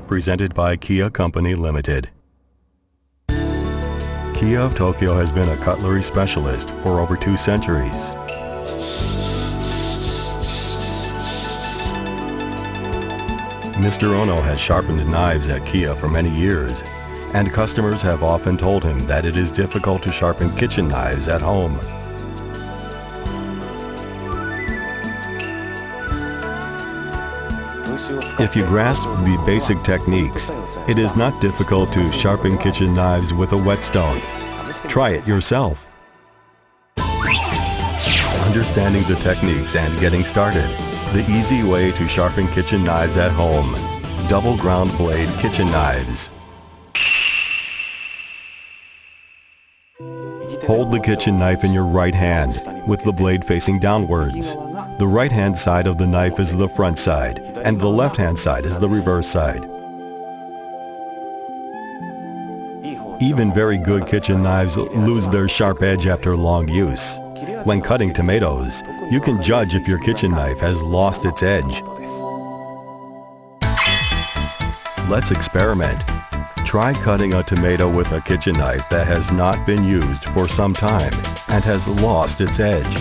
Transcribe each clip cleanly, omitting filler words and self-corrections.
presented by Kiya Company Limited. Kiya of Tokyo has been a cutlery specialist for over 2 centuries. Mr. Ono has sharpened knives at Kiya for many years, and customers have often told him that it is difficult to sharpen kitchen knives at home. If you grasp the basic techniques, it is not difficult to sharpen kitchen knives with a whetstone. Try it yourself. Understanding the techniques and getting started. The easy way to sharpen kitchen knives at home. Double ground blade kitchen knives. Hold the kitchen knife in your right hand with the blade facing downwards. The right hand side of the knife is the front side, and the left hand side is the reverse side. Even very good kitchen knives lose their sharp edge after long use. When cutting tomatoes, you can judge if your kitchen knife has lost its edge. Let's experiment. Try cutting a tomato with a kitchen knife that has not been used for some time and has lost its edge.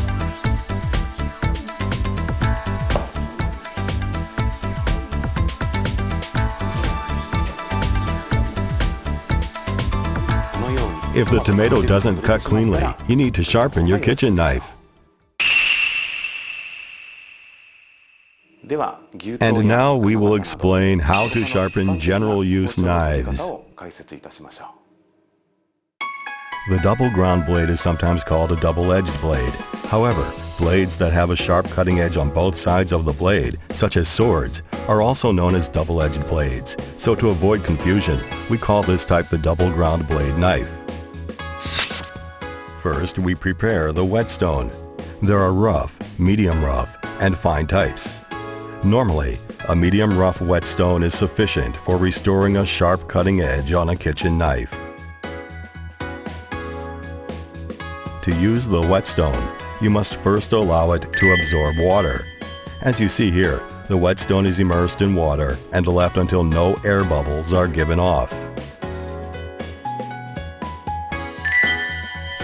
If the tomato doesn't cut cleanly, you need to sharpen your kitchen knife. And now we will explain how to sharpen general use knives. The double ground blade is sometimes called a double-edged blade. However, blades that have a sharp cutting edge on both sides of the blade, such as swords, are also known as double-edged blades. So to avoid confusion, we call this type the double ground blade knife. First, we prepare the whetstone. There are rough, medium rough, and fine types. Normally, a medium rough whetstone is sufficient for restoring a sharp cutting edge on a kitchen knife. To use the whetstone, you must first allow it to absorb water. As you see here, the whetstone is immersed in water and left until no air bubbles are given off.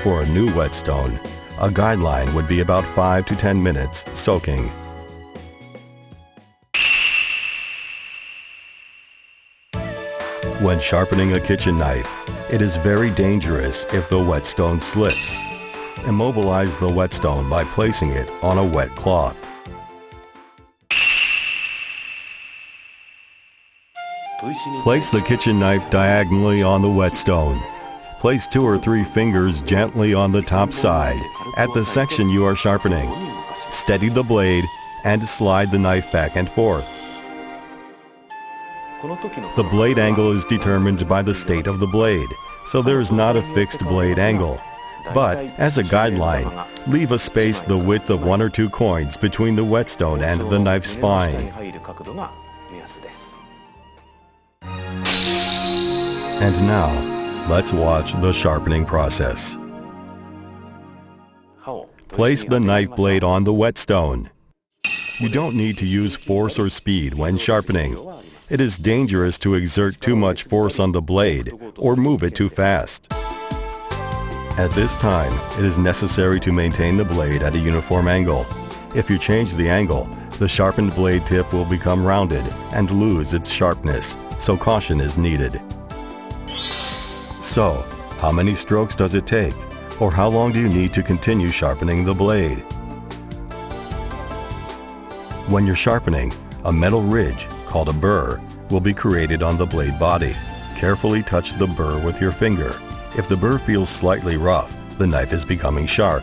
For a new whetstone, a guideline would be about 5 to 10 minutes soaking. When sharpening a kitchen knife, it is very dangerous if the whetstone slips. Immobilize the whetstone by placing it on a wet cloth. Place the kitchen knife diagonally on the whetstone. Place 2 or 3 fingers gently on the top side at the section you are sharpening. Steady the blade and slide the knife back and forth. The blade angle is determined by the state of the blade, so there is not a fixed blade angle. But, as a guideline, leave a space the width of 1 or 2 coins between the whetstone and the knife spine. And now, let's watch the sharpening process. Place the knife blade on the whetstone. You don't need to use force or speed when sharpening. It is dangerous to exert too much force on the blade or move it too fast. At this time, it is necessary to maintain the blade at a uniform angle. If you change the angle, the sharpened blade tip will become rounded and lose its sharpness, so caution is needed. So, how many strokes does it take? Or how long do you need to continue sharpening the blade? When you're sharpening, a metal ridge, called a burr, will be created on the blade body. Carefully touch the burr with your finger. If the burr feels slightly rough, the knife is becoming sharp.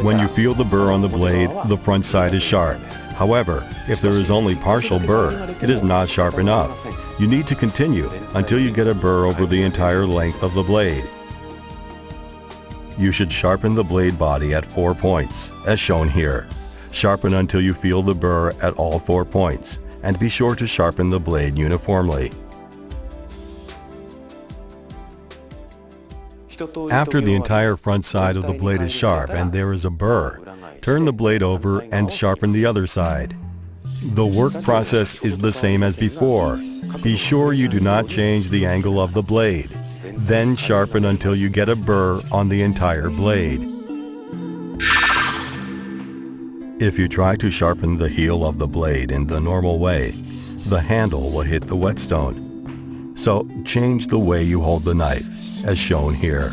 When you feel the burr on the blade, the front side is sharp. However, if there is only partial burr, it is not sharp enough. You need to continue until you get a burr over the entire length of the blade. You should sharpen the blade body at 4 points, as shown here. Sharpen until you feel the burr at all 4 points, and be sure to sharpen the blade uniformly. After the entire front side of the blade is sharp and there is a burr, turn the blade over and sharpen the other side. The work process is the same as before. Be sure you do not change the angle of the blade. Then sharpen until you get a burr on the entire blade. If you try to sharpen the heel of the blade in the normal way, the handle will hit the whetstone. So change the way you hold the knife, as shown here.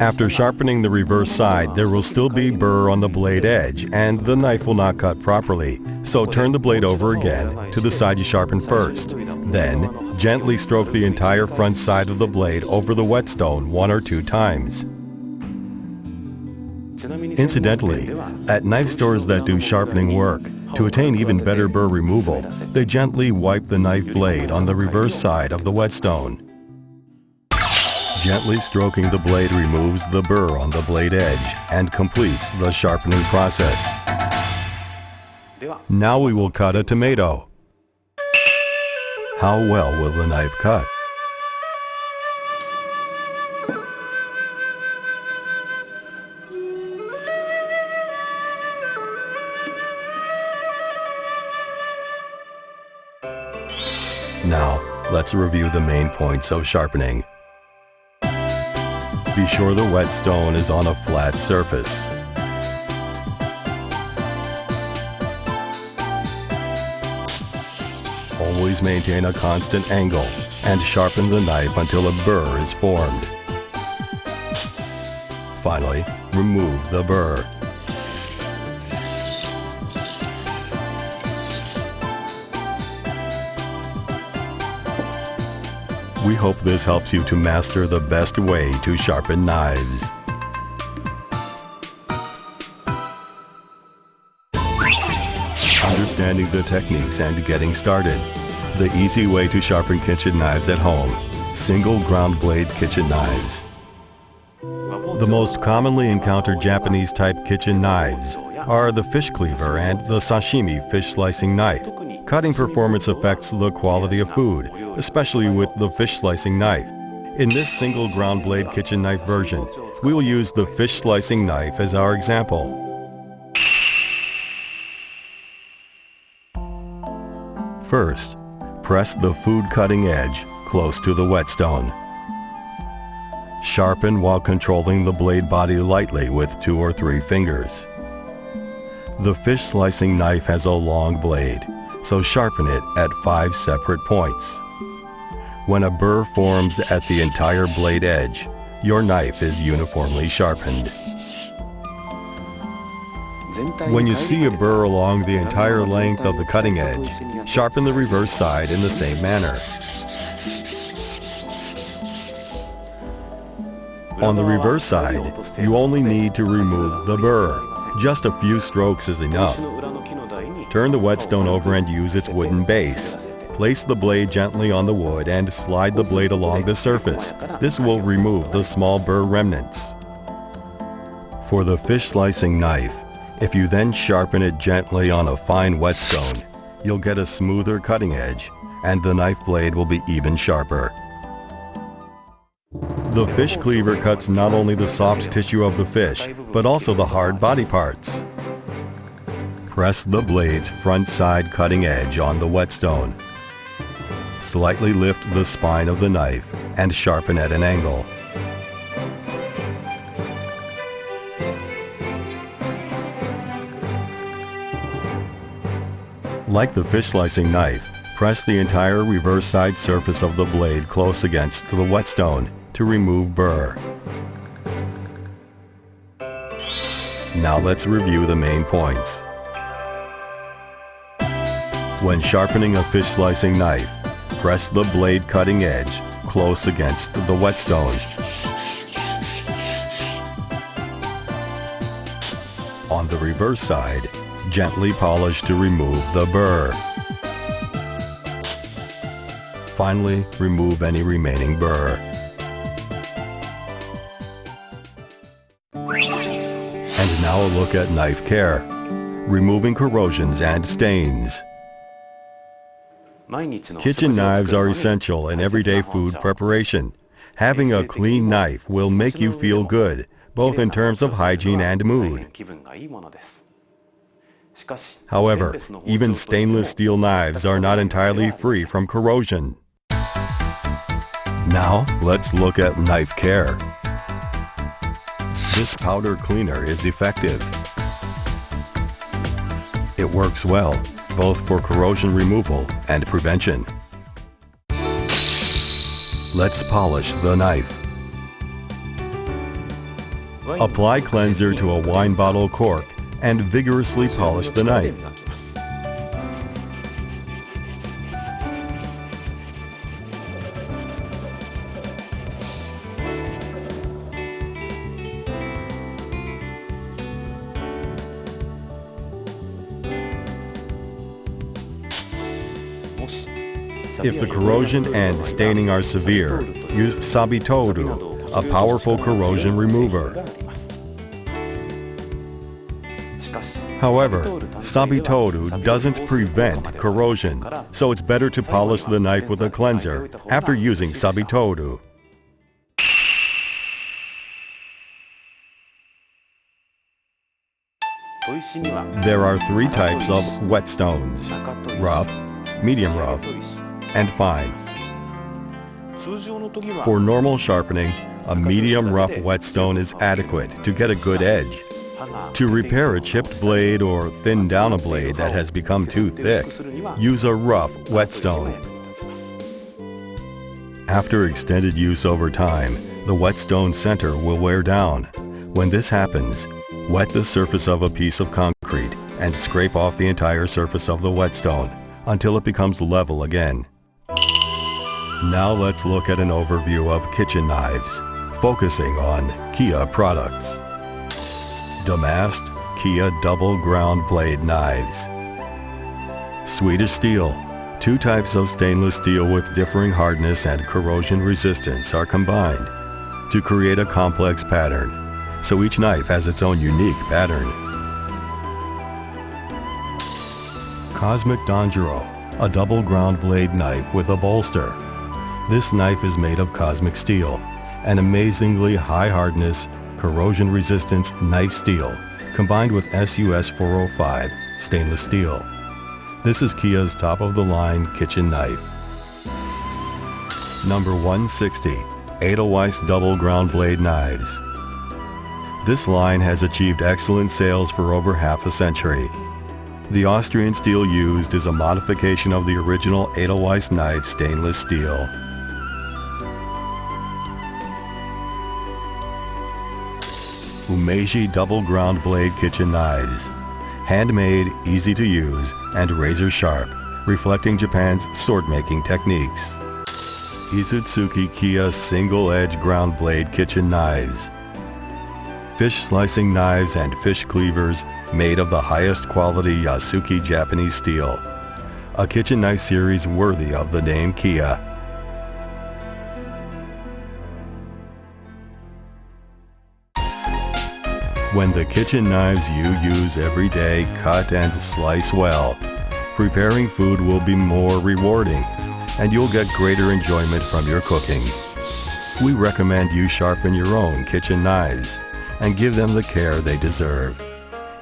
After sharpening the reverse side, there will still be burr on the blade edge and the knife will not cut properly. So turn the blade over again to the side you sharpened first. Then, gently stroke the entire front side of the blade over the whetstone 1 or 2 times. Incidentally, at knife stores that do sharpening work, to attain even better burr removal, they gently wipe the knife blade on the reverse side of the whetstone. Gently stroking the blade removes the burr on the blade edge and completes the sharpening process. Now we will cut a tomato. How well will the knife cut? Now, let's review the main points of sharpening. Be sure the whetstone is on a flat surface. Always maintain a constant angle and sharpen the knife until a burr is formed. Finally, remove the burr. We hope this helps you to master the best way to sharpen knives. Understanding the techniques and getting started. The easy way to sharpen kitchen knives at home. Single ground blade kitchen knives. The most commonly encountered Japanese type kitchen knives are the fish cleaver and the sashimi fish slicing knife. Cutting performance affects the quality of food, especially with the fish slicing knife. In this single ground blade kitchen knife version, we will use the fish slicing knife as our example. First, press the food cutting edge close to the whetstone. Sharpen while controlling the blade body lightly with 2 or 3 fingers. The fish slicing knife has a long blade, so sharpen it at 5 separate points. When a burr forms at the entire blade edge, your knife is uniformly sharpened. When you see a burr along the entire length of the cutting edge, sharpen the reverse side in the same manner. On the reverse side, you only need to remove the burr. Just a few strokes is enough. Turn the whetstone over and use its wooden base. Place the blade gently on the wood and slide the blade along the surface. This will remove the small burr remnants. For the fish slicing knife, if you then sharpen it gently on a fine whetstone, you'll get a smoother cutting edge and the knife blade will be even sharper. The fish cleaver cuts not only the soft tissue of the fish, but also the hard body parts. Press the blade's front side cutting edge on the whetstone. Slightly lift the spine of the knife and sharpen at an angle. Like the fish slicing knife, press the entire reverse side surface of the blade close against the whetstone to remove burr. Now let's review the main points. When sharpening a fish slicing knife, press the blade cutting edge close against the whetstone. On the reverse side, gently polish to remove the burr. Finally, remove any remaining burr. And now a look at knife care, removing corrosions and stains. Kitchen knives are essential in everyday food preparation. Having a clean knife will make you feel good, both in terms of hygiene and mood. However, even stainless steel knives are not entirely free from corrosion. Now, let's look at knife care. This powder cleaner is effective. It works well, both for corrosion removal and prevention. Let's polish the knife. Apply cleanser to a wine bottle cork and vigorously polish the knife. If the corrosion and staining are severe, use sabitoru, a powerful corrosion remover. However, sabitoru doesn't prevent corrosion, so it's better to polish the knife with a cleanser after using sabitoru. There are three types of whetstones: rough, medium rough, and fine. For normal sharpening, a medium rough whetstone is adequate to get a good edge. To repair a chipped blade or thin down a blade that has become too thick, use a rough whetstone. After extended use over time, the whetstone center will wear down. When this happens, wet the surface of a piece of concrete and scrape off the entire surface of the whetstone until it becomes level again. Now let's look at an overview of kitchen knives, focusing on Kiya products. Damast Kiya double ground blade knives. Swedish steel. Two types of stainless steel with differing hardness and corrosion resistance are combined to create a complex pattern, so each knife has its own unique pattern. Cosmic Danjuro, a double ground blade knife with a bolster. This knife is made of cosmic steel, an amazingly high hardness, corrosion resistance knife steel combined with SUS 405 stainless steel. This is Kiya's top of the line kitchen knife. Number 160, Edelweiss double ground blade knives. This line has achieved excellent sales for over half a century. The Austrian steel used is a modification of the original Edelweiss knife stainless steel. Umeji double ground blade kitchen knives. Handmade, easy to use, and razor sharp, reflecting Japan's sword-making techniques. Isutsuki Kiya single edge ground blade kitchen knives. Fish slicing knives and fish cleavers made of the highest quality Yasuki Japanese steel. A kitchen knife series worthy of the name Kiya. When the kitchen knives you use every day cut and slice well, preparing food will be more rewarding, and you'll get greater enjoyment from your cooking. We recommend you sharpen your own kitchen knives and give them the care they deserve.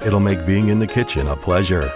It'll make being in the kitchen a pleasure.